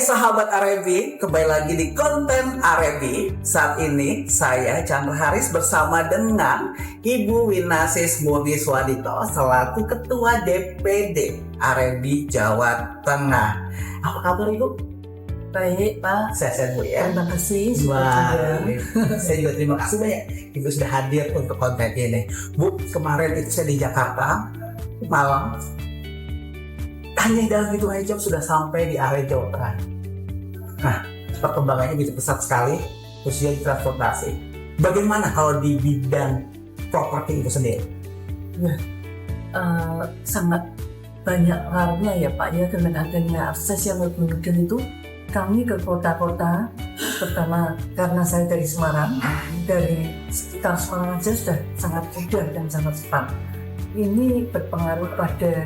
sahabat Arebi, kembali lagi di konten Arebi. Saat ini saya Chandra Haris bersama dengan Ibu Winasis Murni Swadito selaku Ketua DPD Arebi Jawa Tengah. Apa kabar Ibu? Baik Pak, Sehat-sehat Bu ya. terima kasih. Saya juga terima kasih banyak Ibu sudah hadir untuk konten ini. Bu, kemarin itu saya di Jakarta malam. Hanya dalam hitungan jam sudah sampai di area Jawa Tengah. Nah, perkembangannya begitu pesat sekali, khususnya di transportasi. Bagaimana kalau di bidang properti itu sendiri? Sangat banyak pengaruhnya ya Pak ya, dengan adanya akses yang lebih mudah itu. Kami ke kota-kota, pertama karena saya dari Semarang, dari sekitar Semarang saja sudah sangat mudah dan sangat cepat. Ini berpengaruh pada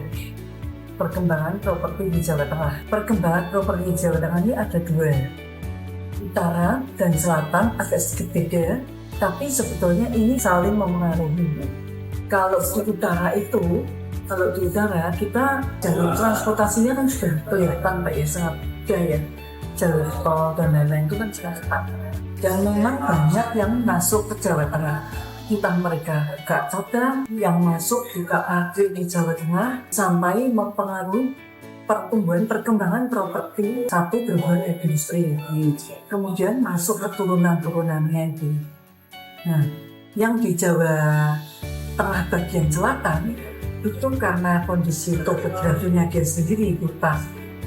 perkembangan properti di Jawa Tengah. Perkembangan properti di Jawa Tengah ini ada dua, utara dan selatan, agak sedikit beda, tapi sebetulnya ini saling mempengaruhi. Kalau di utara kita jalur transportasinya kan sudah kelihatan Pak ya, sangat mudah ya, jalur tol dan lain-lain itu kan sangat cepat. Dan memang banyak yang masuk ke Jawa Tengah, entah mereka gak cadang yang masuk juga ada di Jawa Tengah, sampai mempengaruhi pertumbuhan perkembangan properti. Satu berhubungan industri, kemudian masuk ke turunan-turunannya itu. Nah, yang di Jawa Tengah bagian selatan itu karena kondisi topografinya dia sendiri berupa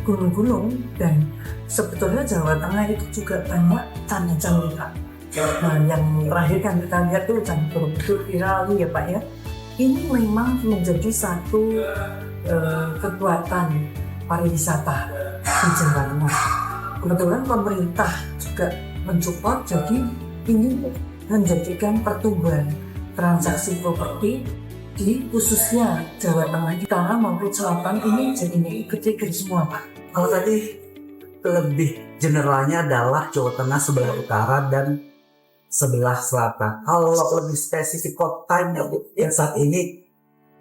gunung-gunung, dan sebetulnya Jawa Tengah itu juga banyak candi-candi. Nah, yang terakhir kan kita lihat tuh Candi Borobudur viral ya Pak ya. Ini memang menjadi satu kekuatan pariwisata di Jawa Tengah. Kebetulan pemerintah juga mensupport, jadi ini menjadikan pertumbuhan transaksi properti di khususnya Jawa Tengah, utara maupun selatan ini jadi ikut semua Pak. Kalau tadi lebih generalnya adalah Jawa Tengah sebelah utara dan sebelah selatan. Kalau lebih spesifik kotanya yang saat ini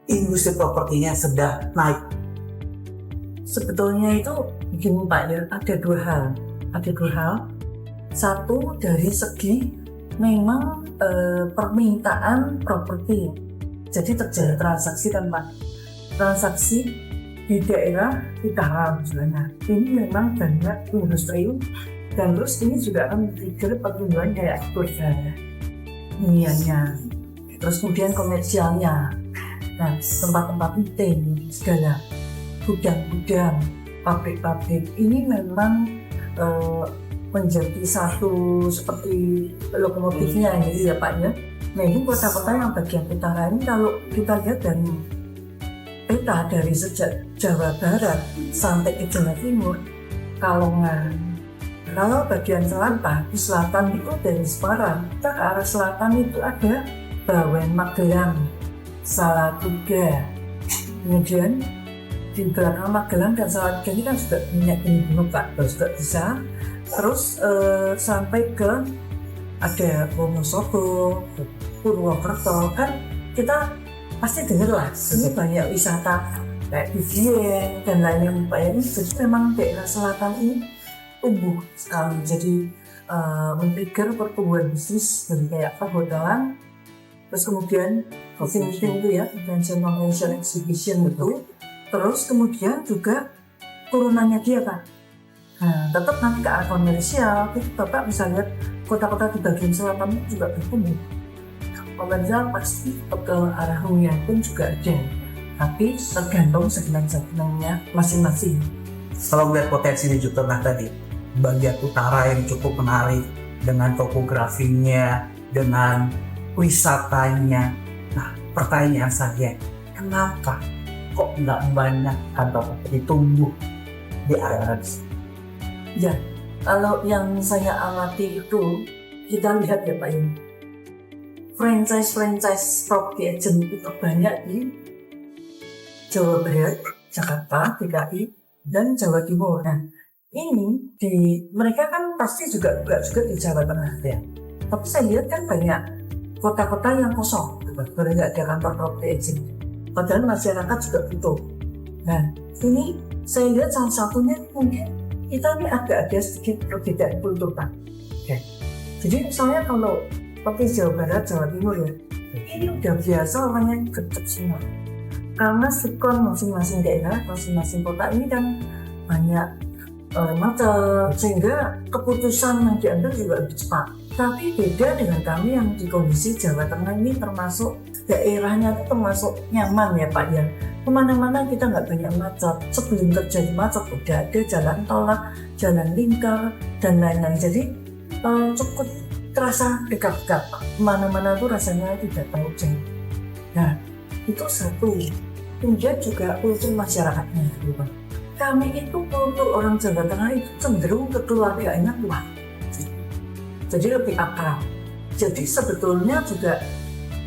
industri propertinya sedang naik. Sebetulnya itu begini Pak ya, ada dua hal. Satu, dari segi memang permintaan properti, jadi terjadi transaksi kan Pak. Transaksi di daerah utara misalnya, ini memang banyak industri. Dan terus ini juga akan men-trigger pertumbuhan kayak huniannya, terus kemudian komersialnya, nah tempat-tempat meeting segala, gudang-gudang, pabrik-pabrik ini memang menjadi satu seperti lokomotifnya gitu ya Pak ya. Nah ini kota-kota yang bagian utara ini kalau kita lihat dari peta dari sejak Jawa Barat sampai ke Jawa Timur, kalau bagian selatan itu dari Semarang, kita ke arah selatan itu ada Bawen, Magelang, Salatiga. Kemudian di belakang Magelang dan Salatiga ini kan sudah minyak gunung Pak, juga bisa. Terus sampai ke ada Wonosobo, Purwokerto, kan kita pasti dengar lah, ini banyak wisata kayak Dieng dan lain-lain Pak ya. Jadi memang daerah selatan ini tumbuh sekali, jadi men-trigger pertumbuhan bisnis dari kayak perhotelan, terus kemudian meeting itu ya, convention exhibition itu, terus kemudian juga turunannya dia Pak. Nah, tetap nanti ke arah komersial, Bapak bisa lihat kota-kota di bagian selatan itu juga bertumbuh. Komersial pasti ke arah hunian pun juga ada, tapi tergantung segmen-segmennya masing-masing. Kalau melihat potensi di Jawa Tengah tadi, bagian utara yang cukup menarik dengan topografinya, dengan wisatanya. Nah, pertanyaan saya, kenapa kok nggak banyak kantor properti tumbuh di area ini? Ya, kalau yang saya amati itu, kita lihat ya Pak ini, franchise property agent itu banyak di Jawa Barat, Jakarta, DKI, dan Jawa Timur. Nah, ini mereka kan pasti juga di Jawa Tengah ya. Tapi saya lihat kan banyak kota-kota yang kosong, nggak ada kantor property agent. Padahal masyarakat juga butuh. Nah, ini saya lihat salah satunya mungkin kita ini agak ada sedikit perbedaan kultur Pak. Jadi misalnya kalau seperti Jawa Barat, Jawa Timur ya, ini udah biasa orangnya gercep semua. Karena sikon masing-masing daerah, masing-masing kota ini kan banyak macet, sehingga keputusan yang diambil juga lebih cepat. Tapi beda dengan kami yang di kondisi Jawa Tengah ini, termasuk daerahnya itu termasuk nyaman ya Pak ya. Kemana-mana kita nggak banyak macet. Sebelum terjadi macet udah ada jalan tol, jalan lingkar dan lain-lain. Jadi cukup terasa dekat-dekat. Kemana-mana tuh rasanya tidak terlalu jauh. Nah itu satu. Kemudian juga kultur masyarakatnya. Kami itu kultur orang Jawa Tengah itu cenderung kekeluargaannya kuat. Jadi lebih akrab. Jadi sebetulnya juga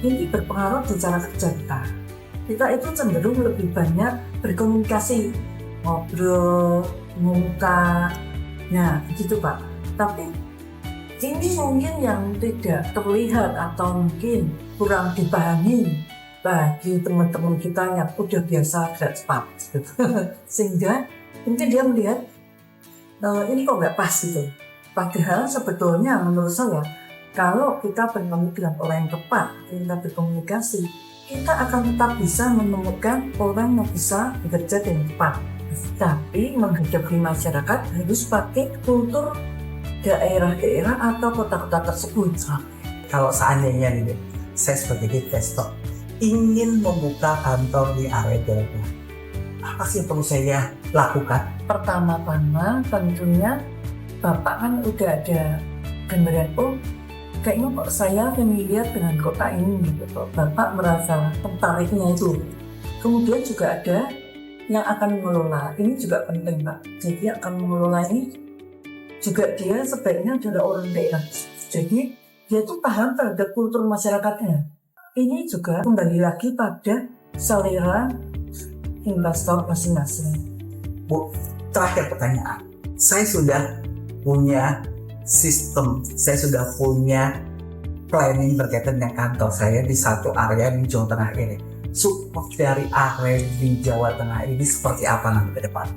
ini berpengaruh di cara kerja kita. Kita itu cenderung lebih banyak berkomunikasi, ngobrol, muka, nah begitu Pak. Tapi ini mungkin yang tidak terlihat atau mungkin kurang dipahami bagi teman-teman kita yang udah biasa gerak cepat, sehingga mungkin dia melihat ini kok nggak pas gitu. Padahal sebetulnya menurut saya kalau kita bertemu dengan orang yang tepat, kita berkomunikasi, kita akan tetap bisa menemukan orang yang bisa bekerja dengan tepat. Tapi menghadapi masyarakat harus pakai kultur daerah-daerah atau kota-kota tersebut. Kalau seandainya nih, saya sebagai investor ingin membuka kantor di area Jawa Tengah, apa sih yang perlu saya lakukan? Pertama-tama tentunya Bapak kan udah ada gambaran, kayaknya kok saya familiar dengan kota ini gitu. Bapak merasa tertariknya itu. Kemudian juga ada yang akan mengelola. Ini juga penting Pak. Jadi yang akan mengelola ini juga dia sebaiknya adalah orang daerah. Jadi dia tuh paham terhadap kultur masyarakatnya. Ini juga kembali lagi pada selera investor masing-masing. Bu, terakhir pertanyaan. Saya sudah punya sistem, saya sudah punya planning berkaitan dengan kantor saya di satu area di Jawa Tengah ini. Support dari area di Jawa Tengah ini seperti apa nanti ke depan?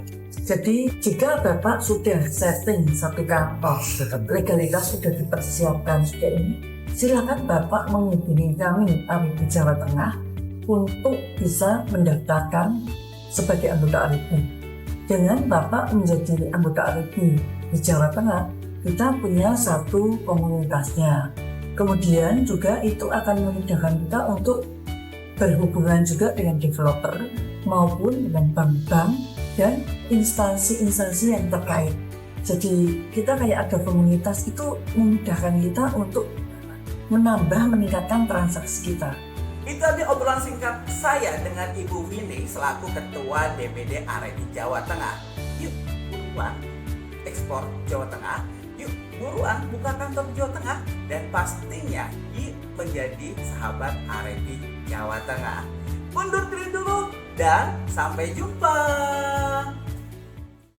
Jadi jika Bapak sudah setting satu kantor, legalitas sudah dipersiapkan sudah ini, silakan Bapak menghubungi kami area di Jawa Tengah untuk bisa mendaftarkan sebagai anggota ARIBI. Dengan Bapak menjadi anggota ARIBI di Jawa Tengah, kita punya satu komunitasnya. Kemudian juga itu akan memudahkan kita untuk berhubungan juga dengan developer maupun dengan bank-bank dan instansi-instansi yang terkait. Jadi kita kayak ada komunitas, itu memudahkan kita untuk meningkatkan transaksi kita. Itu tadi obrolan singkat saya dengan Ibu Winnie selaku Ketua DPD RRI Jawa Tengah. Yuk buruan ekspor Jawa Tengah, yuk buruan buka kantor Jawa Tengah, dan pastinya yuk menjadi sahabat RRI Jawa Tengah. Undur diri dulu dan sampai jumpa.